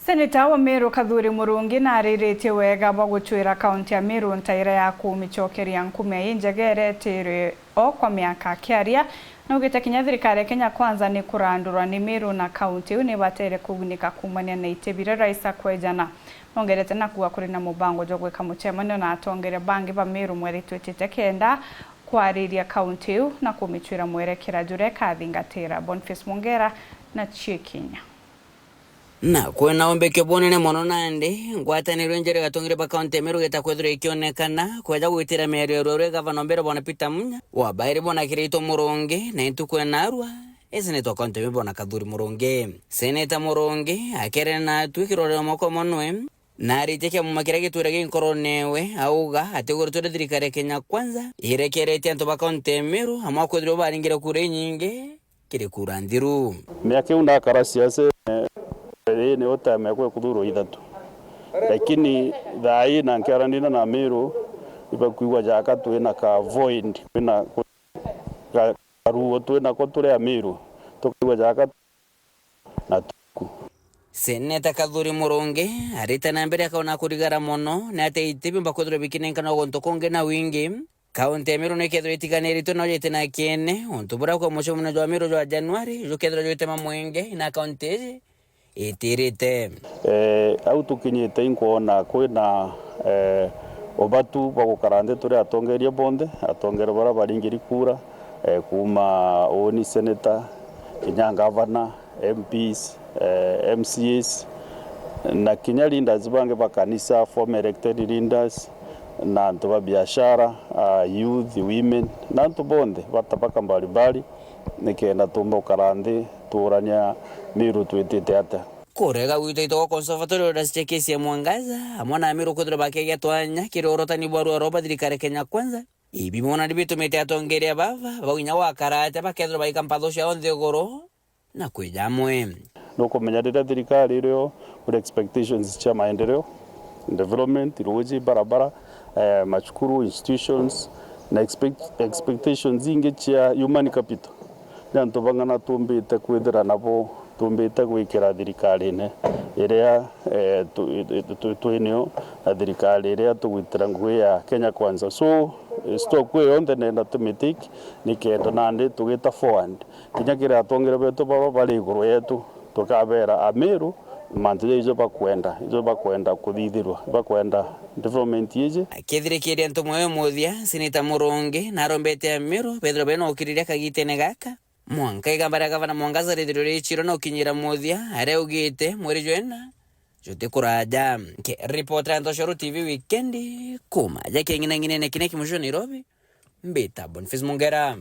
Seneta wa Meru Kadhuri Murungi nariritie wega wa gutwira kaunti ya Meru ntaira ya kumichokeria nkumi njegere tiri o kwa miaka kiaria na ugite kinya thirikari Kenya Kwanza ni kurandurwa ni Meru na kaunti ni batere kugunika kumania na itebire raisa kwejana ongerete na kuwa kuri na mubango jo gwika muchemanio na atongere bangi ba Meru mweri twetete kenda kwariria kaunti na kumichwira mwerekera jure kathingatira Boniface Mongera na Chikinya na kwena ombeke bonene mono nandi ngwataniro njere gatongire ba kaunti Meru geta kwethira ikionekana kweja gwitira merio rore gavana mbere bona Peter Munya wa bairi bona Kirito Murungi na intu kwenarwa Seneta kaunti Meru bona Kadhuri Murungi Seneta Murungi akere na twikirore moko monwe na riteke mumakira gitura ginkoronewe auga ategurutore thirikari Kenya Kwanza irekerete antu ba kaunti Meru amwa kwethira baringira kure nyingi kire kura ndiru miaka una karasiase ni otame kwa kudhuru ithatu lakini thai na nkiaranina na Meru ibakuigwa jaka twina ka void twina karuo twina ko turi a Meru tukuigwa jaka na tuku. Seneta Kadhuri Murungi arita na mbere akaona kurigara mono na ate itibi mbakudhuru bikinenkana gonto konge na wingi kaunti Meru ne kedro itiganeri to noje na kiene ontubura kwa mosho muna jwa Meru jwa Januari jo kedro jote mamwenge na kaunti itirite au tukinyite inkuona kwina obatu bagukarande turi atongeria bonde atongera bara baringiri kura kuma oni senator kinya governor MPs MCAs na kinya leaders bange bakanisa former elected leaders na ntu ba biashara youth women na ntu bonde batabaka mbalimbali nikenda tumba karande turania Meru twetete ata kurega wito conservatory rastekesi ya Mwangaza amwana Meru kudura bakege twanya kirorotani bwaru roba thirikari Kenya Kwanza ibi mona dibito mete atongeria bava baginya wakarate bakedro baikampado cia onthe goro na kwijamwe no kumenya rira thirikari rio with expectations cha maendeleo development iroji barabara machukuru institutions na expectations inge cha human capital na ntobangana tumbite kwithira nabo tumbite gwikira thirikari ne iria twinio na thirikari iria tugwitira ngui ya Kenya Kwanza so stock we on the na tumitik nikenda nandi tugita forward kinya kira atongere beto baba bali iguru yetu tukabera a Meru mantije izo bakwenda kuthithirwa bakwenda development yije akithirikiria ntu mwe muthia Seneta Murungi na rombete Meru Pedro Beno okiriria kagitene gaka mwanka igambara gavana Mwangaza rithirio chiro no kinyira muthia areugite mweri jwena jote kuraja ke reporter Ntoshoro TV weekend kuma jake ngine kine kimusho Nairobi mbita Boniface Mongera.